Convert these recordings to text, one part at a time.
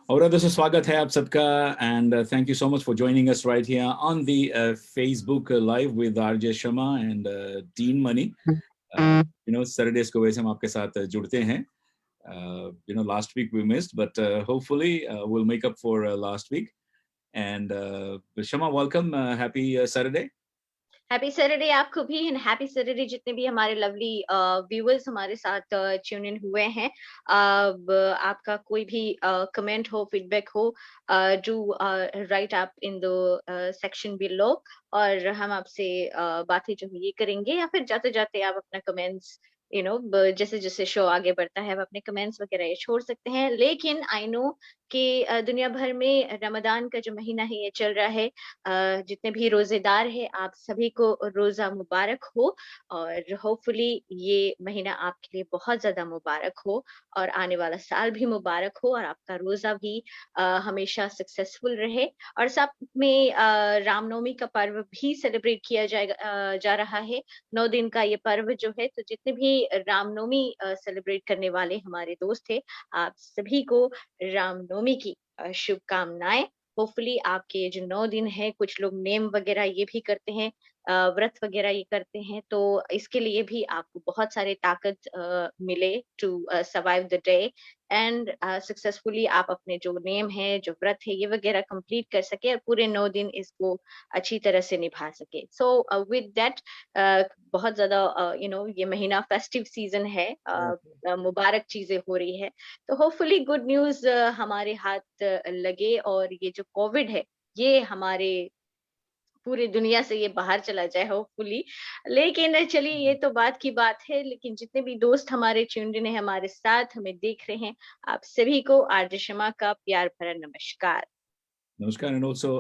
और दोस्तों स्वागत है आप सबका and thank you so much for joining us right here on the Facebook live with RJ Sharma and Teen Money. Saturdays को वैसे हम आपके साथ जुड़ते हैं. Last week we missed, but hopefully we'll make up for last week. And Sharma, welcome. Happy Saturday. Happy Saturday आपको भी and happy Saturday जितने भी हमारे लवली व्यूअर्स हमारे साथ ट्यून इन हुए हैं. अब आपका कोई भी कमेंट हो, फीडबैक हो, do right up in the section below और हम आपसे बातें जो है ये करेंगे या फिर जाते जाते आप अपना कमेंट्स जैसे जैसे शो आगे बढ़ता है आप अपने कमेंट्स वगैरह ये छोड़ सकते हैं. लेकिन आई नो कि दुनिया भर में रमजान का जो महीना है ये चल रहा है. जितने भी रोजेदार है आप सभी को रोजा मुबारक हो और होपफुली ये महीना आपके लिए बहुत ज्यादा मुबारक हो और आने वाला साल भी मुबारक हो और आपका रोजा भी हमेशा सक्सेसफुल रहे. और साथ में रामनवमी का पर्व भी सेलिब्रेट किया जा रहा है. 9 दिन का ये पर्व जो है, तो जितने भी रामनवमी सेलिब्रेट करने वाले हमारे दोस्त थे आप सभी को रामनवमी की शुभकामनाएं. होपफुली आपके ये जो 9 दिन है, कुछ लोग नेम वगैरह ये भी करते हैं, व्रत वगैरह ये करते हैं, तो इसके लिए भी आपको बहुत सारे ताकत मिले to survive the day and successfully आप अपने जो नेम है, जो व्रत है ये वगैरह कंप्लीट कर सके और पूरे 9 दिन इसको अच्छी तरह से निभा सके. सो विद दैट बहुत ज्यादा ये महीना फेस्टिव सीजन है, मुबारक चीजें हो रही है, तो होपफुली गुड न्यूज हमारे हाथ लगे और ये जो कोविड है ये हमारे पूरी दुनिया से ये बाहर चला जाए होपफुली. लेकिन चलिए ये तो बात की बात है. लेकिन जितने भी दोस्त हमारे ट्यून्ड इन है हमारे साथ हमें देख रहे हैं, आप सभी को आरजे शर्मा का प्यार भरा नमस्कार. नमस्कार एंड ऑल्सो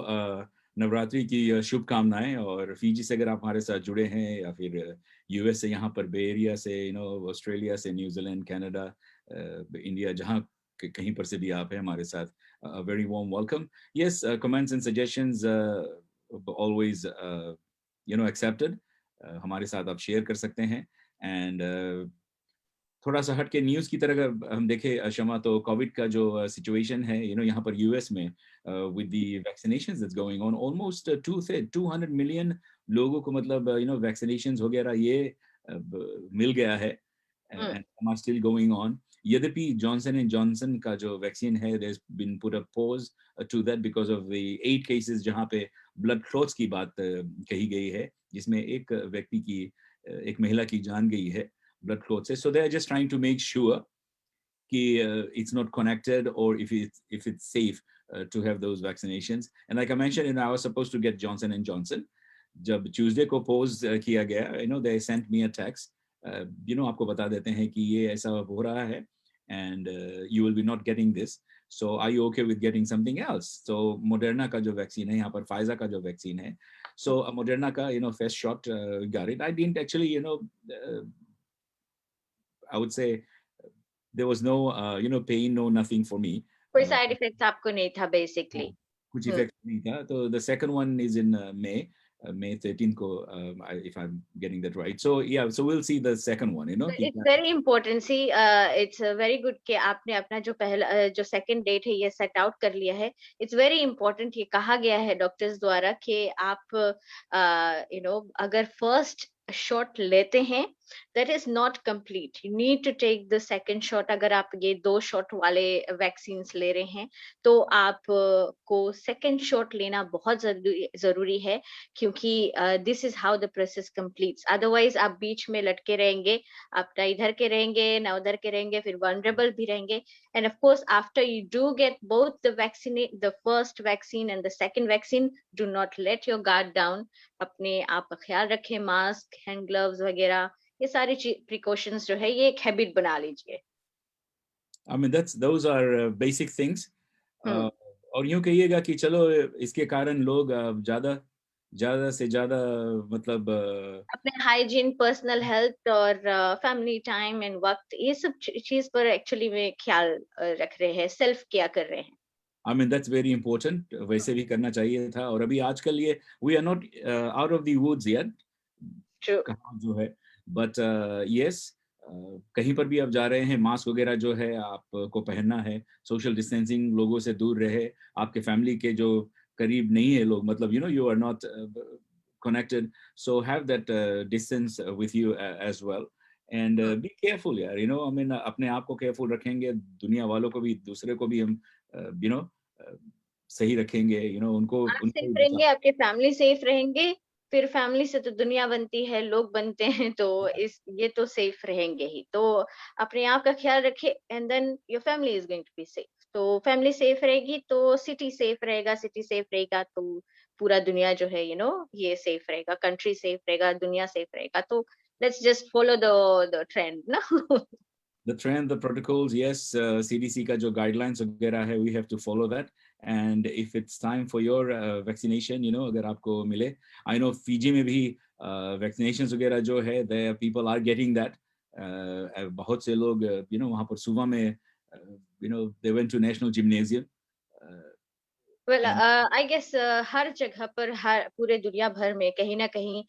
नवरात्रि की शुभकामनाएं. और फीजी से अगर आप हमारे साथ जुड़े हैं या फिर यूएस से, यहाँ पर बे एरिया से, ऑस्ट्रेलिया से, न्यूजीलैंड, कनाडा, इंडिया, जहाँ कहीं पर से भी आप हैं हमारे साथ, very warm welcome. Yes, comments and suggestions always accepted. हमारे साथ आप शेयर कर सकते हैं. एंड थोड़ा सा हट के न्यूज़ की तरह अगर हम देखें शमा, तो कोविड का जो सिचुएशन है यहाँ पर यूएस में with the vaccinations that's going on, almost 200 million लोगों को मतलब वैक्सीनेशंस वगैरह ये मिल गया है and are still going on. यद्यपि जॉनसन एंड जॉनसन का जो वैक्सीन है, there has been put a pause to that because of the 8 cases जहां पे ब्लड क्लॉट्स की बात कही गई है, जिसमें एक व्यक्ति की, एक महिला की जान गई है blood clots. So they're just trying to make sure that it's not connected or if it's safe to have those vaccinations. And like I mentioned, I was supposed to get Johnson and Johnson. जब Tuesday को pose किया गया, they sent me a text. आपको बता देते हैं कि ये ऐसा हो रहा है and you will be not getting this. So are you okay with getting something else? So Moderna का जो वैक्सीन है, यहाँ पर Pfizer का जो वैक्सीन है, so Moderna का first shot got it. I didn't actually I would say there was no pain, no nothing for me. कोई साइड इफेक्ट आपको नहीं था बेसिकली? कुछ इफेक्ट नहीं था. तो the second one is in May 13 को, if I'm getting that right. So yeah, so we'll see the second one. It's very important. See, it's very good कि आपने अपना जो पहला जो सेकंड डेट है ये सेट आउट कर लिया है. It's very important. ये कहा गया है डॉक्टर्स द्वारा कि आप अगर फर्स्ट शॉट लेते हैं that is not complete. You need to take the second shot. अगर आप ये 2 शॉट वाले वैक्सीन ले रहे हैं तो आप को सेकंड शॉट लेना बहुत जरूरी है, क्योंकि this is how the process completes. Otherwise आप बीच में लटके रहेंगे, आप ना इधर के रहेंगे ना उधर के रहेंगे, फिर वनरेबल भी रहेंगे. End of course after you do get both the first vaccine and the second vaccine, do not let your guard down. अपने आप का ख्याल रखें, मास्क, हैंड ग्लव्स वगैरह, ये सारी प्रिकॉशंस जो है ये एक हैबिट बना लीजिए. I mean those are basic things. और यूं कहिएगा कि चलो इसके कारण लोग ज्यादा से ज्यादा मतलब अपने हाइजीन, पर्सनल हेल्थ और फैमिली टाइम एंड वक्त, ये सब चीज पर एक्चुअली में ख्याल रख रहे हैं, सेल्फ केयर कर रहे हैं. I mean that's very important. वैसे भी करना चाहिए था. और अभी आजकल ये we are not out of the woods yet. True. कहाँ जो है, but yes, कहीं पर भी आप जा रहे हैं, मास्क वगैरह जो है आपको पहनना है, सोशल डिस्टेंसिंग, लोगों से दूर रहे, आपके फैमिली के जो करीब नहीं है लोग, मतलब you are not connected, so have that distance with you as well, and hmm, be careful यार, I mean अपने आप को केयरफुल रखेंगे, दुनिया वालों को भी, दूसरे को भी हम यू नो सही रखेंगे, उनको आप उनको सेफ भी रहेंगे, बचा। आपके फैमिली सेफ रहेंगे, फिर फैमिली से तो दुनिया बनती है, लोग बनते हैं, तो इस ये तो सेफ रहेंगे ही। तो अपने आप का ख्याल रखिए and then your family is going to be safe. तो फैमिली सेफ रहेगी तो सिटी सेफ रहेगा, सिटी सेफ रहेगा तो पूरा दुनिया जो है ये सेफ रहेगा, कंट्री सेफ रहेगा, दुनिया सेफ रहेगा। तो let's just follow the trend ना। The trend, the protocols, yes, CDC का जो guidelines वगैरह है, we have to follow that. And if it's time for your vaccination, अगर आपको मिले, I know Fiji में भी vaccinations वगैरह जो है, there people are getting that. बहुत से लोग, वहाँ पर सुबह में, they went to national gymnasium. Uh, well and I guess हर जगह पर हर पूरे दुनिया भर में कहीं ना कहीं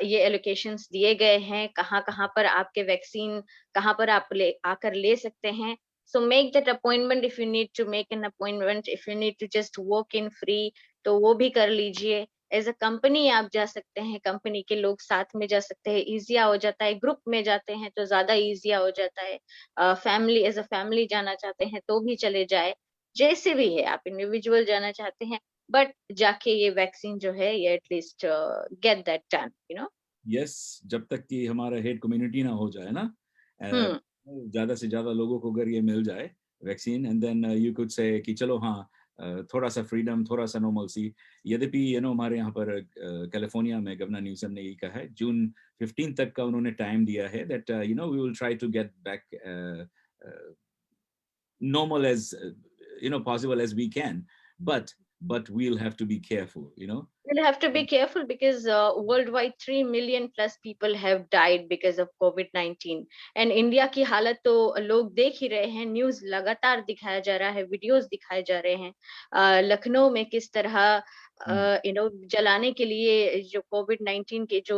ये एलोकेशंस दिए गए हैं कहाँ कहाँ पर आपके वैक्सीन कहाँ पर आप ले आकर ले सकते हैं so make that appointment if you need to make an appointment if you need to just walk in free तो वो भी कर लीजिए एज अ कंपनी आप जा सकते हैं कंपनी के लोग साथ में जा सकते हैं इजिया हो जाता है ग्रुप में जाते हैं तो ज्यादा इजिया हो जाता है फैमिली एज अ फैमिली जाना चाहते हैं तो भी चले जाए जैसे भी है आप इंडिविजुअल जाना चाहते हैं बट जाके ये वैक्सीन जो है ये at least get that done yes, जब तक कि हमारा हेड कम्युनिटी ना हो जाए ना, हम्म ज़्यादा से ज़्यादा लोगों को अगर ये मिल जाए vaccine, and then you could say कि चलो हाँ, थोड़ा सा फ्रीडम, थोड़ा सा नॉर्मलसी। यद्यपि हमारे यहाँ पर कैलिफोर्निया में गवर्नर न्यूसम ने ये कहा है, जून 15 तक का उन्होंने टाइम दिया है, that we will try to get back normal as possible as we can, but we'll have to be careful. We'll have to be careful because worldwide 3 million plus people have died because of COVID-19 and India की हालत तो लोग देख ही रहे हैं news लगातार दिखाया जा रहा है वीडियोस दिखाए जा रहे हैं लखनऊ में किस तरह Mm, जलाने के लिए जो COVID-19 के जो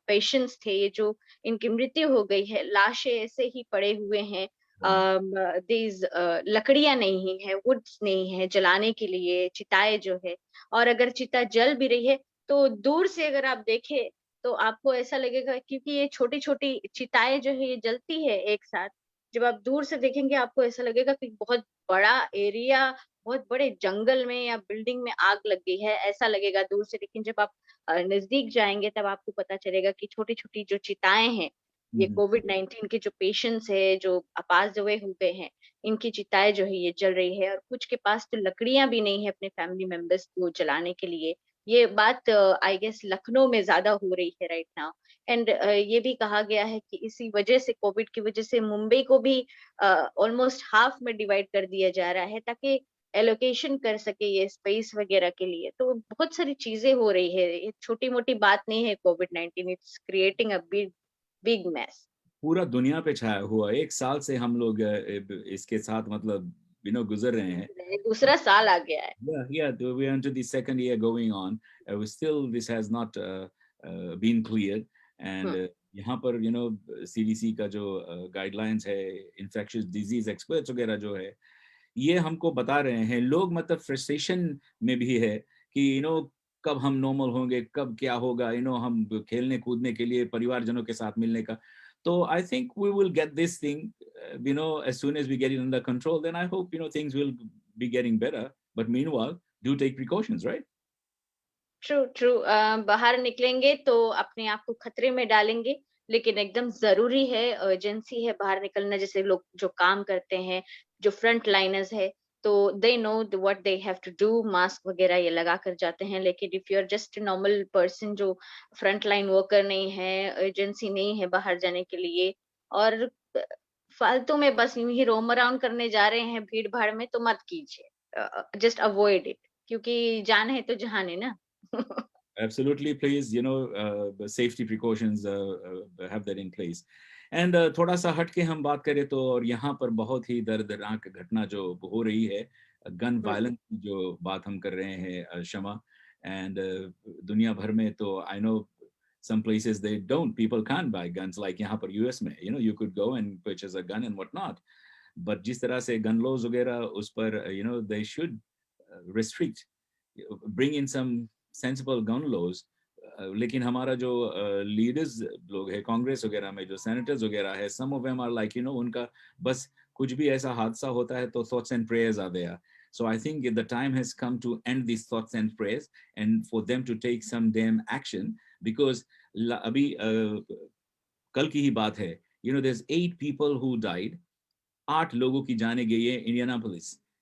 पेशेंट्स थे ये जो इनकी मृत्यु हो गई है लाशें ऐसे ही पड़े हुए हैं right. दीज लकड़ियां नहीं है वुड्स नहीं है जलाने के लिए चिताएं जो है और अगर चिता जल भी रही है तो दूर से अगर आप देखें तो आपको ऐसा लगेगा क्योंकि ये छोटी-छोटी चिताएं जो है ये जलती है एक साथ। जब आप दूर से देखेंगे आपको ऐसा लगेगा कि बहुत बड़ा एरिया, बहुत बड़े जंगल में या बिल्डिंग में आग लग गई है, ऐसा लगेगा दूर से। लेकिन जब आप नज़दीक जाएँगे तब आपको पता चलेगा कि छोटी-छोटी जो चिताएं हैं, ये Mhm. कोविड-19 के जो पेशेंट्स हैं, जो अपाज अवे हो गए हैं, इनकी चिताएं जो है ये जल रही है और कुछ के पास तो लकड़ियां भी नहीं है अपने फैमिली मेंबर्स को जलाने के लिए ये बात आई गेस लखनऊ में ज्यादा हो रही है राइट नाउ एंड ये भी कहा गया है कि इसी वजह से कोविड की वजह से मुंबई को भी ऑलमोस्ट हाफ में डिवाइड कर दिया जा रहा है ताकि एलोकेशन कर सके ये स्पेस वगैरह के लिए तो बहुत सारी चीजें हो रही है ये छोटी मोटी बात नहीं है कोविड-19 it's creating a big big mess पूरा दुनिया पे छाया हुआ है। 1 साल से हम लोग इसके साथ मतलब गुज़र रहे हैं। दूसरा साल आ गया है Yeah, we are into the second year going on. We still, this has not been cleared. And हम्म यहाँ पर CDC का जो गाइडलाइंस है, इन्फेक्शियस डिजीज एक्सपर्ट्स वगैरह जो है, ये हमको बता रहे हैं। लोग मतलब फ्रस्ट्रेशन में भी है कि कब हम नॉर्मल होंगे, कब क्या होगा, हम खेलने कूदने के लिए परिवारजनों के साथ मिलने का। तो I think we will get this thing, as soon as we get it under control, then I hope things will be getting better. But meanwhile, do take precautions, right? True true बाहर निकलेंगे तो अपने आप को खतरे में डालेंगे लेकिन एकदम जरूरी है अर्जेंसी है बाहर निकलना जैसे लोग जो काम करते हैं जो फ्रंट लाइनर्स है तो they know what they have to do mask वगैरह ये लगा कर जाते हैं लेकिन if you are just normal person जो फ्रंट लाइन वर्कर नहीं है अर्जेंसी नहीं है बाहर जाने के लिए और फालतू में बस यूं ही रोम अराउंड करने जा रहे हैं भीड़ भाड़ में तो मत कीजिए जस्ट अवॉइड इट क्योंकि जान है तो जहान है ना Absolutely, please, the safety precautions, have that in place. And थोड़ा सा हट के हम बात करें तो, और यहाँ पर बहुत ही दर्दनाक घटना जो हो रही है, गन हुँ, वायलेंस की जो बात हम कर रहे हैं, शमा, एंड दुनिया भर में तो I know some places they don't, people can't buy guns like यहाँ पर US में, you know, you could go and purchase a gun and whatnot. But जिस तरह से gun laws वगैरह उस पर, you know, they should restrict, bring in some sensible gun laws. लेकिन हमारा जो लीडर्स लोग है कांग्रेस वगैरह में, जो सेनेटर्स वगैरह है, some of them are like, you know, उनका बस कुछ भी ऐसा हादसा होता है तो thoughts and prayers are there. So I think the time has come to end these thoughts and prayers and for them to take some damn action, because अभी कल की ही बात है, you know, there's 8 people who died, 8 लोगों की जाने गई है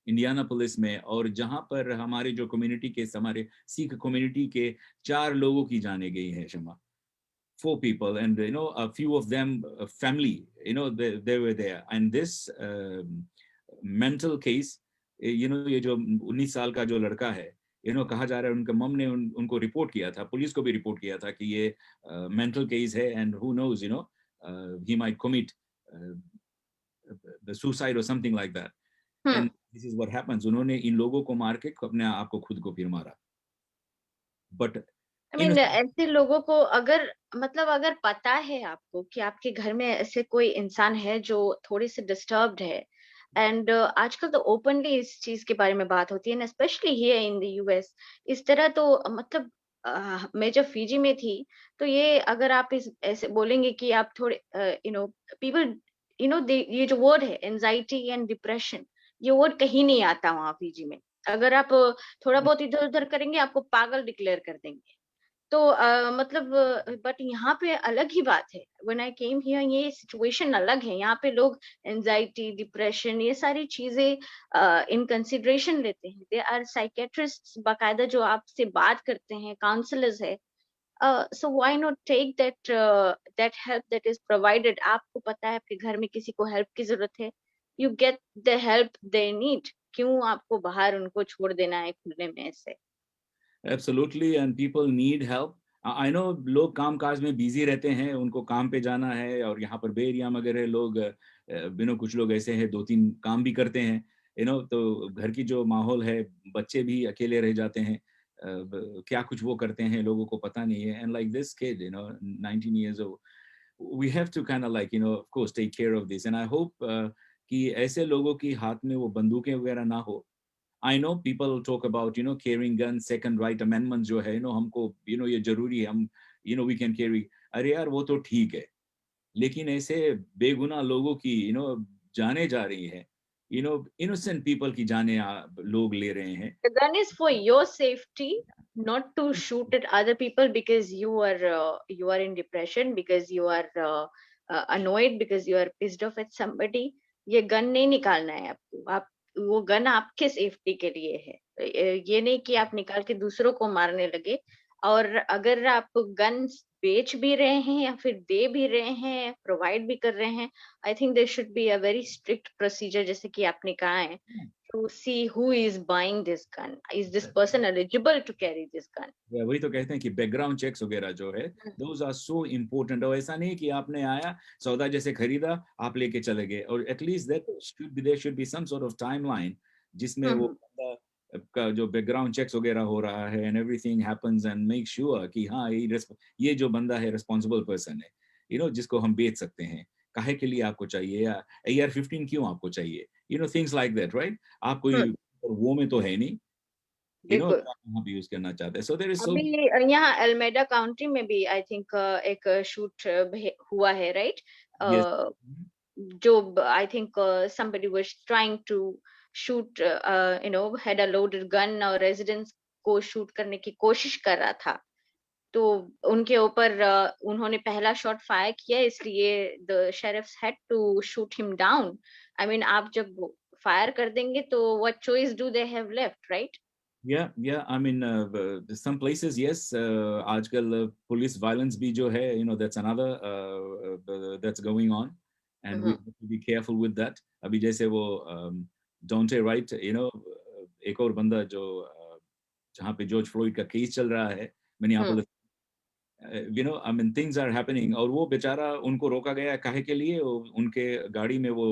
इंडियानापोलिस में, और जहां पर हमारे जो कम्युनिटी के, हमारे सिख कम्युनिटी के 4 लोगों की जाने गई है, शमा, 4 people, and you know, a few of them family, you know, they were there. And this mental case, you know, ये जो 19 साल का जो लड़का है, you know, कहा जा रहा है उनके मम ने उनको रिपोर्ट किया था, पुलिस को भी रिपोर्ट किया था कि ये मेंटल केस है, and who knows, you know, he might commit the suicide or something like that. And this is what happens. उन्होंने इन लोगों को मार के अपने आप को, खुद को फिर मारा. But I mean, ऐसे लोगों को अगर मतलब अगर पता है आपको कि आपके घर में ऐसे कोई इंसान है जो थोड़ी सी डिस्टर्ब्ड है, एंड आजकल तो ओपनली इस चीज के बारे में बात होती है, specially here in the US, इस तरह तो मतलब मैं जब फीजी में थी तो ये अगर आप इस ऐसे बोलेंगे कि आप थोड़े you know people you know ये जो वर्ड है एंजाइटी एंड डिप्रेशन, ये वर्ड कहीं नहीं आता वहाँ फीजी में. अगर आप थोड़ा बहुत इधर उधर करेंगे आपको पागल डिक्लेयर कर देंगे. तो मतलब बट यहाँ पे अलग ही बात है. व्हेन आई केम हियर ये सिचुएशन अलग है. यहाँ पे लोग एंजाइटी, डिप्रेशन, ये सारी चीजें इन कंसिडरेशन लेते हैं. दे आर साइकेट्रिस्ट बाकायदा जो आपसे बात करते हैं, काउंसलर्स है. So why not take that help that is provided. आपको पता है आपके घर में किसी को हेल्प की जरूरत है, you get the help they need. क्यों आपको बाहर उनको छोड़ देना है खुले में ऐसे? Absolutely, and people need help. I know लोग काम काज में बिजी रहते हैं, उनको काम पे जाना है, और यहाँ पर बे एरिया में अगर है लोग, you know, कुछ लोग ऐसे हैं 2-3 काम भी करते हैं, you know, तो घर की जो माहौल है, बच्चे भी अकेले रह जाते हैं, क्या कुछ वो करते हैं लोगों को पता नहीं है. And like this kid, you know, 19 years old, we have to kind of like, you know, of course take care of this, and I hope कि ऐसे लोगों की हाथ में वो बंदूकें वगैरह ना हो. I know people talk about, you know, carrying guns, second right amendments जो है, you know, हमको, you know, ये जरूरी है, हम, you know, we can carry. अरे यार वो तो ठीक है, लेकिन ऐसे बेगुनाह लोगों की, you know, जाने जा रही है, you know, innocent people की जाने लोग ले रहे हैं. The gun is for your safety, not to shoot at other people because you are in depression, because you are annoyed, because you are pissed off at somebody. ये gun नहीं निकालना है आपको. आप वो गन आपके सेफ्टी के लिए है. ये नहीं कि आप निकाल के दूसरों को मारने लगे. और अगर आप गन बेच भी रहे हैं या फिर दे भी रहे हैं, प्रोवाइड भी कर रहे हैं, I think there should be a very strict procedure, जैसे कि आपने कहा है, to see who is buying this gun. Is this person eligible to carry this gun? वही तो कहते हैं कि बैकग्राउंड चेक्स वगैरह जो है, those are so important. और ऐसा नहीं कि आपने आया, सौदा जैसे खरीदा, आप लेके चले गए, और at least there should be some sort of timeline जिसमें वो का जो बैकग्राउंड चेक्स वगैरह हो रहा है, and everything happens, and make sure कि हाँ ये जो बंदा है responsible person है, you know, जिसको हम बेच सकते हैं. काहे के लिए आपको चाहिए, या AR-15 क्यों आपको चाहिए, you know, things like that, right? आप कोई वो में तो है नहीं, you know, यहाँ पे यूज करना चाहते हैं. So there is so अभी यहाँ एल्मेडा काउंटी में भी आई थिंक एक शूट हुआ है, राइट? yes. जो I think somebody was trying to shoot, you know, had a loaded gun और रेजिडेंट्स को शूट करने की कोशिश कर रहा था. तो उनके ऊपर उन्होंने पहला शॉट फायर किया, इसलिए the sheriffs had to shoot him down. I mean आप जब फायर कर देंगे तो what choice do they have left, right? Yeah. I mean, some places, yes. आजकल police violence भी जो है, you know, that's another that's going on, and we have to be careful with that. अभी जैसे वो Daunte Wright, you know, एक और बंदा जो जहाँ पे जॉर्ज फ्लॉयड का केस चल रहा है, Minneapolis, you know, I mean, things are happening, और वो बेचारा, उनको रोका गया काहे के लिए, उनके गाड़ी में वो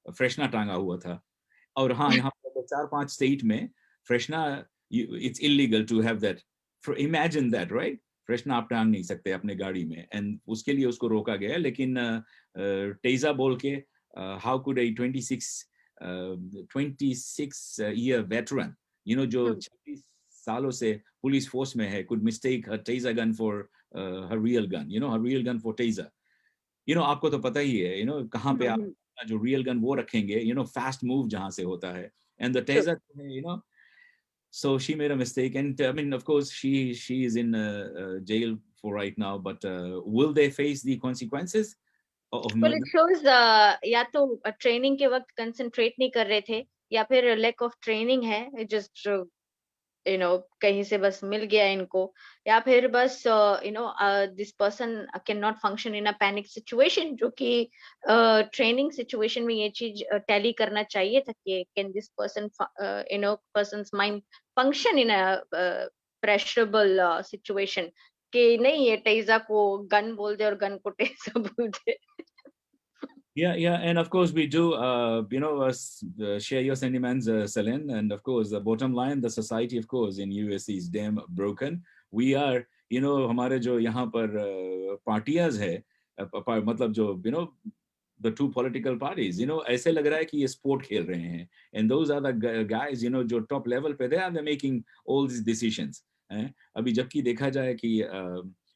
फ्रेशना टांगा हुआ था. और हाँ, यहाँ पर 4-5 स्टेट में फ्रेशना, it's illegal to have that. Imagine that, right? Freshener आप टांग नहीं सकते अपने गाड़ी में, एंड उसके लिए उसको रोका गया। लेकिन टेजा बोल के, how could A 26 year veteran, जो हम्म 26 सालों से पुलिस फोर्स में है, could mistake her taser gun for her real gun, her real gun for taser. आपको तो पता ही है, कहाँ पे आप हम्म अपना जो रियल गन वो रखेंगे, फास्ट मूव जहाँ से होता है, and the True. taser, so she made a mistake, and I mean, of course, she is in jail for right now, but will they face the consequences of Well, it murder? shows या तो training के वक्त concentrate नहीं कर रहे थे, या फिर लैक ऑफ ट्रेनिंग है, जस्ट कहीं से बस मिल गया इनको, या फिर बस this person can not function in a panic situation, जो कि ट्रेनिंग सिचुएशन में ये चीज टैली करना चाहिए था कि can this person person's mind function in a pressurable situation, कि नहीं ये टेजा को गन बोल दे और गन को टेजा बोल दे. Yeah, and of course we do, share your sentiments, Celine. And of course, the bottom line, the society, of course, in US is damn broken. We are, हमारे जो यहाँ पर पार्टियाज है, मतलब जो, the two political parties, ऐसे लग रहा है कि ये sport खेल रहे हैं. And those are the guys, जो top level पे, they are making all these decisions. अभी जबकि देखा जाए कि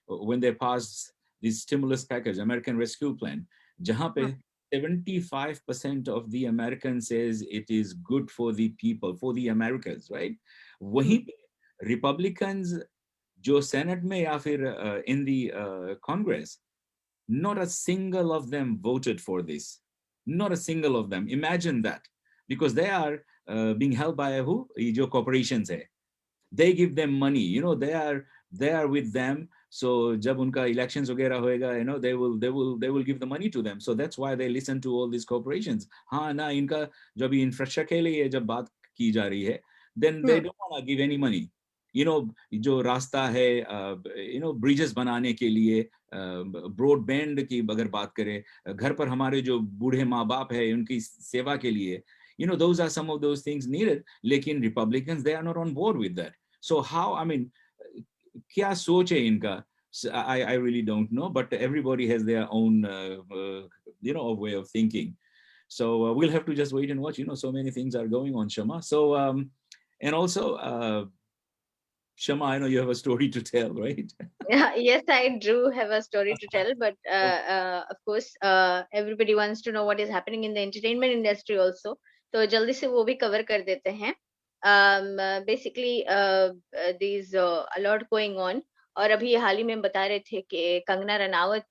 when they passed this stimulus package, American Rescue Plan, जहाँ पे 75% of the Americans says it is good for the people, for the Americans, right? वहीं पे Republicans जो Senate में या फिर in the Congress, not a single of them voted for this. Not a single of them. Imagine that, because they are being held by who? ये जो corporations है. They give them money, they are with them. So जब उनका elections वगैरह होएगा, they will give the money to them. So that's why they listen to all these corporations. हाँ ना, इनका जो भी infrastructure के लिए जब बात की जा रही है, then they don't want to give any money. जो रास्ता है, bridges बनाने के लिए, broadband की अगर बात करें, घर पर हमारे जो बूढ़े माँ बाप है उनकी सेवा के लिए, those are some of those things needed. लेकिन Republicans, they are not on board with that. So how, I mean, क्या सोच है इनका? I really don't know, but everybody has their own, way of thinking. So we'll have to just wait and watch. So many things are going on, Shama. So, and also, Shama, I know you have a story to tell, right? Yes, I do have a story to tell, but of course, everybody wants to know what is happening in the entertainment industry also. तो जल्दी से वो भी cover कर देते हैं. Basically, these a lot going on. और अभी हाल ही में बता रहे थे कि Kangana Ranaut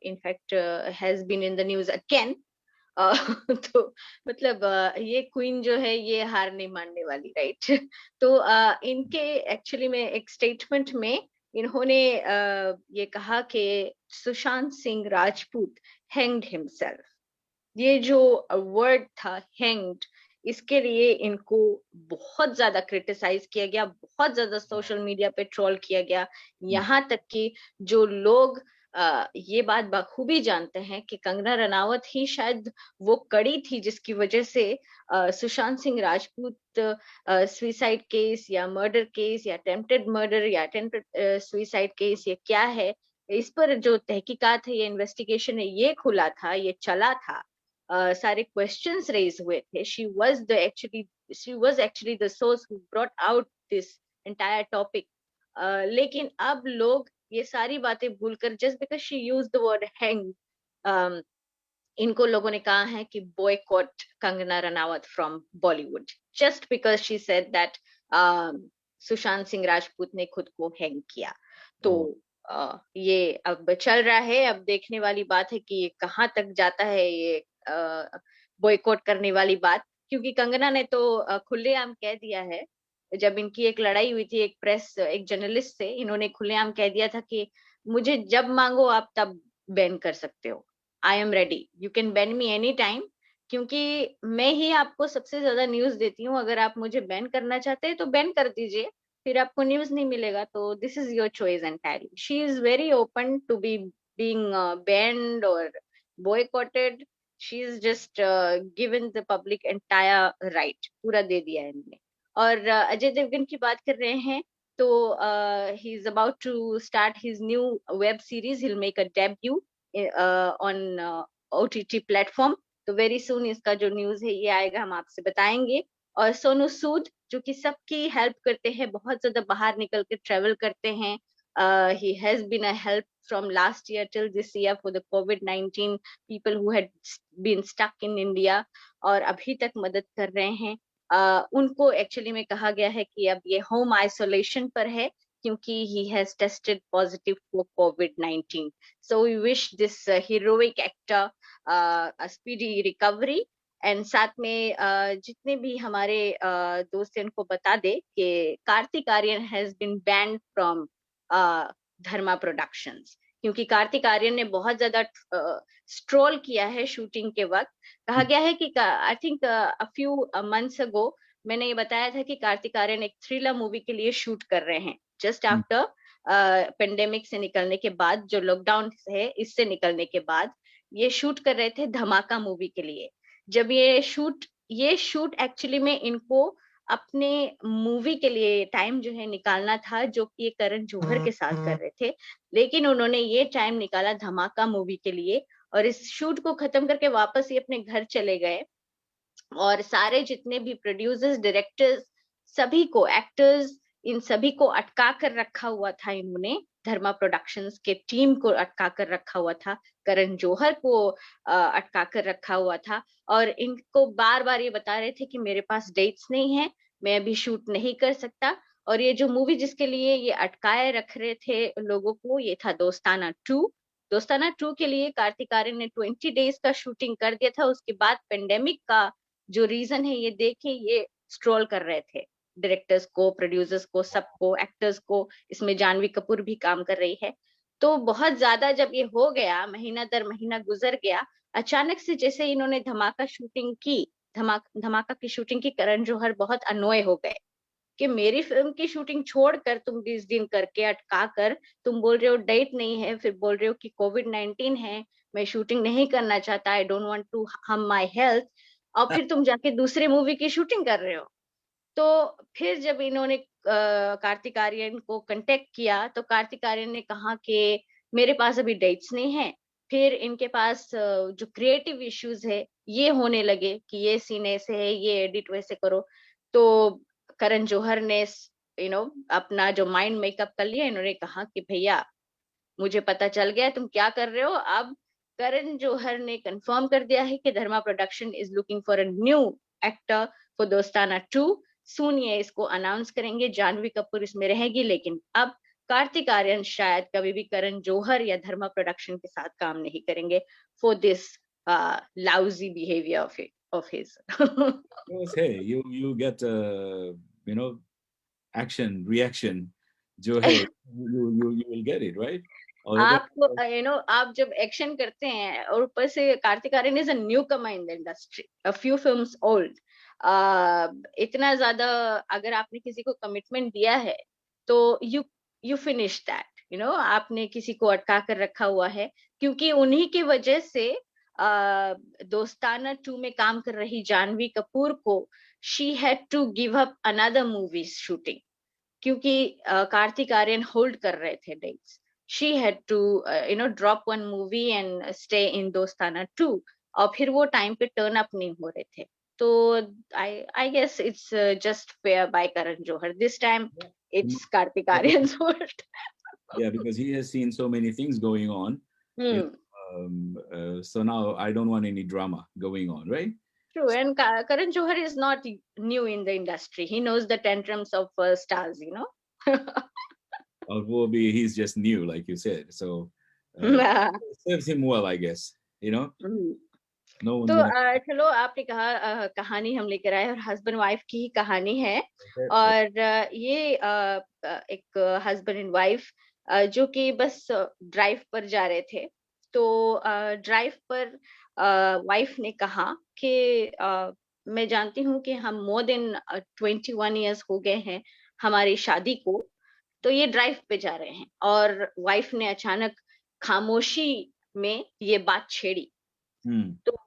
in fact has been in the news again. तो मतलब ये क्वीन जो है ये हार नहीं मानने वाली, राइट? तो इनके एक्चुअली में एक स्टेटमेंट में इन्होंने ये कहा कि सुशांत सिंह राजपूत हैंग्ड हिमसेल्फ. ये जो वर्ड था हैंग्ड, इसके लिए इनको बहुत ज्यादा क्रिटिसाइज किया गया, बहुत ज्यादा सोशल मीडिया पे ट्रोल किया गया. यहाँ तक कि जो लोग ये बात बखूबी जानते हैं कि कंगना रनावत ही शायद वो कड़ी थी जिसकी वजह से सुशांत सिंह राजपूत सुसाइड केस या मर्डर केस या अटेम्प्टेड मर्डर या अटेम्प्टेड सुसाइड केस, ये क्या है, इस पर जो तहकीकात है, ये इन्वेस्टिगेशन है, ये खुला था, ये चला था. सारे क्वेश्चंस रेज हुए थे. she was actually the source who brought out this entire topic. लेकिन अब लोग ये सारी बातें भूलकर just because she used the word hang, इनको लोगों ने कहा है कि boycott Kangana Ranaut from Bollywood just because she said that Sushant Singh Rajput ने खुद को हैंग किया. तो ये अब चल रहा है. अब देखने वाली बात है कि ये कहाँ तक जाता है, ये बॉयकॉट करने वाली बात, क्योंकि कंगना ने तो खुलेआम कह दिया है. जब इनकी एक लड़ाई हुई थी एक जर्नलिस्ट से, इन्होंने खुलेआम कह दिया था कि मुझे जब मांगो आप तब बैन कर सकते हो. I am ready, you can ban me any time, क्योंकि मैं ही आपको सबसे ज्यादा न्यूज देती हूँ. अगर आप मुझे बैन करना चाहते हैं तो बैन कर दीजिए, फिर आपको न्यूज नहीं मिलेगा. तो this is your choice entirely. She is very open to be being banned or boycotted. She is just given the public entire right, पूरा दे दिया है इन्होंने. और अजय देवगन की बात कर रहे हैं, तो he is about to start his new web series. He'll make a debut on OTT platform. तो वेरी सुन इसका जो न्यूज है ये आएगा, हम आपसे बताएंगे। और सोनू सूद जो कि सबकी हेल्प करते हैं, बहुत ज्यादा बाहर निकल के ट्रेवल करते हैं। He has been a help from last year till this year for the COVID-19 people who had been stuck in India, और अभी तक मदद कर रहे हैं। उनको एक्चुअली में कहा गया है कि अब ये होम आइसोलेशन पर है क्योंकि he has tested positive for COVID-19. So we wish this heroic actor a speedy recovery. And साथ में जितने भी हमारे दोस्त हैं उनको बता दे कि Kartik Aaryan has been banned from Dharma Productions, क्योंकि कार्तिक आर्यन ने बहुत ज्यादा स्ट्रोल किया है शूटिंग के वक्त। कहा गया है कि I think a few months ago मैंने ये बताया था कि कार्तिक आर्यन एक थ्रिलर मूवी के लिए शूट कर रहे हैं जस्ट आफ्टर पेंडेमिक से निकलने के बाद, जो लॉकडाउन है इससे निकलने के बाद ये शूट कर रहे थे धमाका मूवी के लिए। जब ये शूट एक्चुअली में इनको अपने मूवी के लिए टाइम जो है निकालना था, जो कि ये करण जौहर के साथ कर रहे थे, लेकिन उन्होंने ये टाइम निकाला धमाका मूवी के लिए और इस शूट को खत्म करके वापस ये अपने घर चले गए। और सारे जितने भी प्रोड्यूसर्स, डायरेक्टर्स, सभी को, एक्टर्स, इन सभी को अटका कर रखा हुआ था इन्होंने। धर्मा प्रोडक्शंस के टीम को अटका कर रखा हुआ था, करण जौहर को अटका कर रखा हुआ था, और इनको बार बार ये बता रहे थे कि मेरे पास डेट्स नहीं है, मैं अभी शूट नहीं कर सकता। और ये जो मूवी जिसके लिए ये अटकाए रख रहे थे लोगों को, ये था दोस्ताना 2। दोस्ताना 2 के लिए कार्तिक आर्यन ने 20 डेज का शूटिंग कर दिया था। उसके बाद पेंडेमिक का जो रीजन है ये देखे ये स्ट्रोल कर रहे थे, डायरेक्टर्स को, प्रोड्यूसर्स को, सबको, एक्टर्स को। इसमें जानवी कपूर भी काम कर रही है। तो बहुत ज्यादा जब ये हो गया, महीना दर महीना गुजर गया, अचानक से जैसे इन्होंने धमाका शूटिंग की, धमाका की शूटिंग की, करण जौहर बहुत अनोय हो गए कि मेरी फिल्म की शूटिंग छोड़कर तुम 20 दिन करके अटका कर तुम बोल रहे हो डेट नहीं है, फिर बोल रहे हो कि कोविड-19 है, मैं शूटिंग नहीं करना चाहता, I don't want to harm my health, और फिर तुम जाके दूसरे मूवी की शूटिंग कर रहे हो। तो फिर जब इन्होंने कार्तिक आर्यन को कांटेक्ट किया तो कार्तिक आर्यन ने कहा कि मेरे पास अभी डेट्स नहीं है। फिर इनके पास जो क्रिएटिव इश्यूज है ये होने लगे कि ये सीन ऐसे है, ये एडिट वैसे करो। तो करण जौहर ने अपना जो माइंड मेकअप कर लिया। इन्होंने कहा कि भैया मुझे पता चल गया तुम क्या कर रहे हो। अब करण जौहर ने कंफर्म कर दिया है कि Dharma production is looking for a new actor for Dostana 2। सून ये इसको अनाउंस करेंगे। जानवी कपूर इसमें रहेगी, लेकिन अब कार्तिक आर्यन शायद कभी भी करण जौहर या धर्मा प्रोडक्शन के साथ काम नहीं करेंगे for this lousy behaviour of his. Yes, hey, you get you know action reaction जो है you will get it right। और आप अगर आप जब एक्शन करते हैं और ऊपर से Kartik Aaryan is a newcomer in the industry, a few films old, इतना ज्यादा अगर आपने किसी को कमिटमेंट दिया है तो यू फिनिश दैट। आपने किसी को अटका कर रखा हुआ है, क्योंकि उन्हीं की वजह से दोस्ताना 2 में काम कर रही जानवी कपूर को she had to give up another movie shooting, क्योंकि कार्तिक आर्यन होल्ड कर रहे थे dates. she had to drop one movie and stay in दोस्ताना 2, और फिर वो टाइम पे टर्न अप नहीं हो रहे थे। तो I guess it's just fair by Karan Johar this time। it's Kartik Aaryan's fault। yeah, because he has seen so many things going on, you hmm. know, so now I don't want any drama going on, right? True, and Karan Johar is not new in the industry, he knows the tantrums of stars। Or will be he's just new, like you said. So serves him well, I guess. No one's तो gonna. चलो, आपने कहा कहानी हम लेकर आए और husband wife की ही कहानी है। Okay. और ये एक हस्बैंड एंड वाइफ जो कि बस ड्राइव पर जा रहे थे। तो ड्राइव पर वाइफ ने कहा कि मैं जानती हूँ कि हम मोर देन 21 ईयर्स हो गए हैं हमारी शादी को, तो ये ड्राइव पे जा रहे हैं। और वाइफ ने अचानक खामोशी में ये बात छेड़ी। तो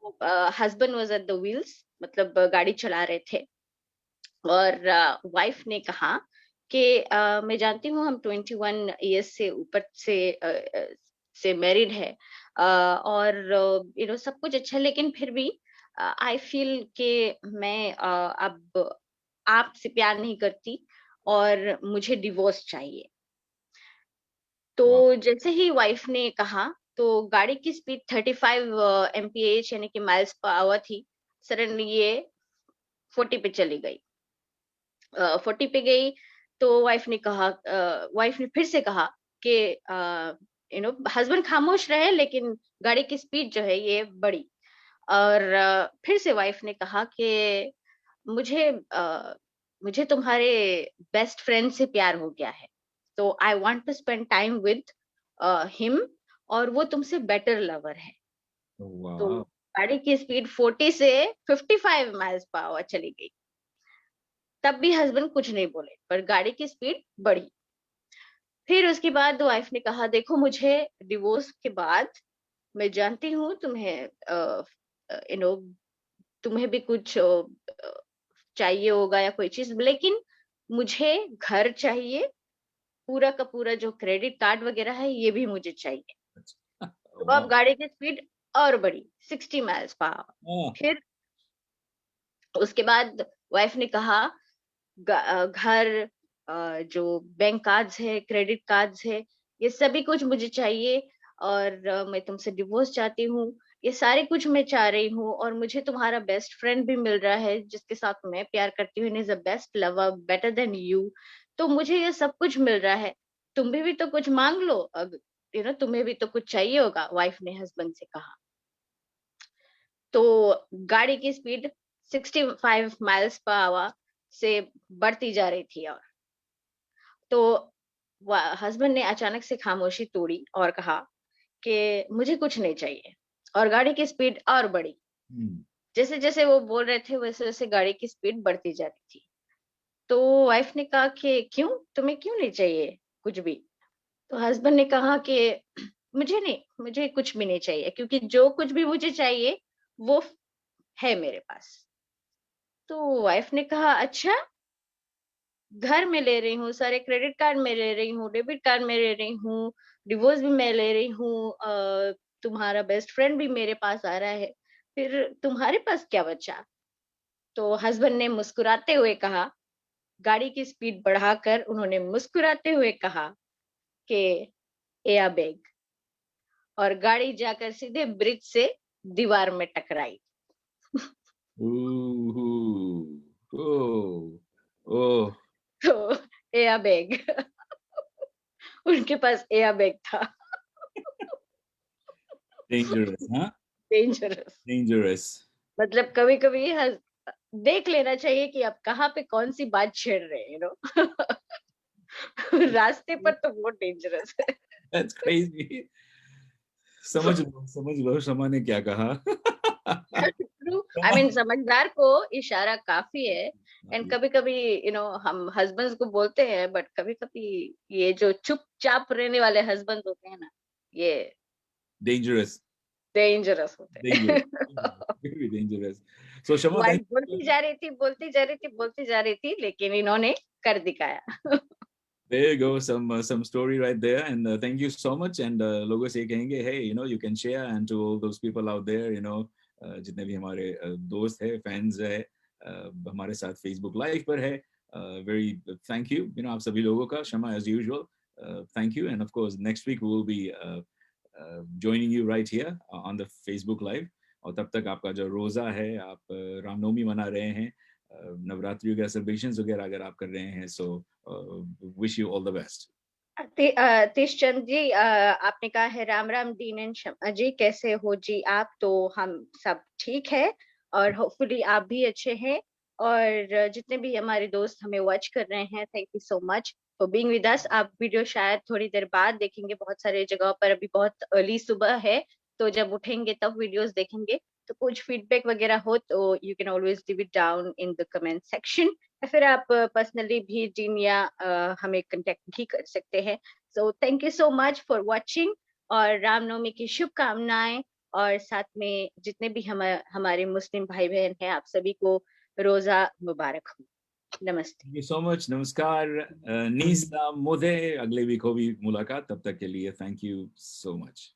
husband was at the wheels, मतलब गाड़ी चला रहे थे, और वाइफ ने कहा कि मैं जानती हूँ हम 21 इयर्स से ऊपर से मैरिड है, और सब कुछ अच्छा है, लेकिन फिर भी आई फील कि मैं अब आपसे प्यार नहीं करती और मुझे डिवोर्स चाहिए। वाह! तो जैसे ही वाइफ ने कहा, तो गाड़ी की स्पीड 35 एमपीएच यानी कि माइल्स पर आवर थी। सडनली ये 40 पे चली गई। 40 पे गई, तो वाइफ ने फिर से कहा कि हस्बैंड खामोश रहे, लेकिन गाड़ी की स्पीड जो है ये बढ़ी। और फिर से वाइफ ने कहा कि मुझे मुझे तुम्हारे बेस्ट फ्रेंड से प्यार हो गया है, तो I want to spend time with him, और वो तुमसे बेटर लवर है। तो वाह! गाड़ी की स्पीड 40 से 55 माइल्स पर आवर चली गई। तब भी हस्बैंड कुछ नहीं बोले, पर गाड़ी की स्पीड बढ़ी। फिर उसके बाद वाइफ ने कहा, देखो मुझे डिवोर्स के बाद मैं जानती हूँ तुम्हें यू नो तुम्हें भी कुछ चाहिए होगा या कोई चीज, लेकिन मुझे घर चाहिए, पूरा का पूरा जो क्रेडिट कार्ड वगैरह है ये भी मुझे चाहिए। अच्छा, तो अब वाह! गाड़ी की स्पीड और बढ़ी 60 माइल्स पर आवर। हाँ, फिर उसके बाद वाइफ ने कहा, घर, जो बैंक कार्ड्स है, क्रेडिट कार्ड्स है, ये सभी कुछ मुझे चाहिए, और मैं तुमसे डिवोर्स चाहती हूँ। ये सारे कुछ मैं चाह रही हूँ, और मुझे तुम्हारा बेस्ट फ्रेंड भी मिल रहा है जिसके साथ मैं प्यार करती हूँ, is a best lover better than you. तो मुझे ये सब कुछ मिल रहा है, तुम भी तो कुछ मांग लो, तुम्हें भी तो कुछ चाहिए होगा, वाइफ ने हस्बैंड से कहा। तो गाड़ी की स्पीड 65 माइल्स पर आवर से बढ़ती जा रही थी, और तो हस्बैंड ने अचानक से खामोशी तोड़ी और कहा कि मुझे कुछ नहीं चाहिए, और गाड़ी की स्पीड और बढ़ी। हुँ, जैसे जैसे वो बोल रहे थे, वैसे वैसे गाड़ी की स्पीड बढ़ती जा रही थी। तो वाइफ ने कहा कि क्यों, तुम्हें क्यों नहीं चाहिए कुछ भी? तो हस्बैंड ने कहा कि मुझे नहीं, मुझे कुछ भी नहीं चाहिए, क्योंकि जो कुछ भी मुझे चाहिए वो है मेरे पास। तो वाइफ ने कहा, अच्छा, घर में ले रही हूँ, सारे क्रेडिट कार्ड में ले रही हूँ, डेबिट कार्ड में ले रही हूँ, डिवोर्स भी मैं ले रही हूँ, तुम्हारा बेस्ट फ्रेंड भी मेरे पास आ रहा है, फिर तुम्हारे पास क्या बचा? तो हस्बैंड ने मुस्कुराते हुए कहा, गाड़ी की स्पीड बढ़ाकर उन्होंने मुस्कुराते हुए कहा कि एयरबैग, और गाड़ी जाकर सीधे ब्रिज से दीवार में टकराई। ओहो! ओह! ओह! तो एयरबैग, उनके पास एयरबैग था। डेंजरस, हाँ? डेंजरस। डेंजरस। मतलब कभी-कभी देख लेना चाहिए कि आप कहाँ पे कौन-सी बात छेड़ रहे हैं, रास्ते पर तो बहुत डेंजरस है। That's crazy. समझ लो शमा ने क्या कहा। ट्रू, आई शमा मीन समझदार को इशारा काफ़ी है। एंड हाँ, कभी-कभी हम हस्बैंड्स को बोलते हैं, बट कभी-कभी ये जो चुपचाप रहने वाले हस्बैंड्स होते हैं ना, ये डेंजरस, डेंजरस होते डेंजरस, हैं। Very dangerous. So Shama wife thank बोलती जा रही थी, बोलती जा रही थी, बोलती जा रही थी, लेकिन इन्होंने कर दिखाया। There you go, some story right there, and thank you so much. And लोगों से ये कहेंगे, hey, you can share, and to all those people out there, जितने भी हमारे दोस्त है, फैंस है, हमारे साथ फेसबुक लाइव पर है, very thank you, आप सभी लोगों का, Shama as usual, thank you, and of course next week we will be joining you right here on the Facebook live. और तब तक आपका जो रोजा है, आप रामनवमी मना रहे हैं, नवरात्रि वगैरह सेलिब्रेशंस वगैरह अगर आप कर रहे हैं, सो wish you all the best. तीश Chand ji, आपने कहा है राम राम दीन एंड शमा जी, कैसे हो जी आप? तो हम सब ठीक है, और होपफुली आप भी अच्छे हैं, और जितने भी हमारे दोस्त हमें वॉच कर रहे हैं, thank you so much for being with us. आप वीडियो शायद थोड़ी देर बाद देखेंगे, बहुत सारे जगहों पर अभी बहुत अर्ली सुबह है, तो जब उठेंगे तब वीडियोस देखेंगे। तो कुछ फीडबैक वगैरह हो तो you can always leave it down in the comment section, या फिर आप पर्सनली भी डीन या हमें कांटेक्ट भी कर सकते हैं। So thank you so much for watching, और रामनवमी की शुभकामनाएं, और साथ में जितने भी हमारे मुस्लिम भाई बहन हैं, आप सभी को रोजा मुबारक हो। नमस्ते। थैंक यू सो मच, नमस्कार। नीस मोदे, अगले वीक होगी मुलाकात, तब तक के लिए थैंक यू सो मच।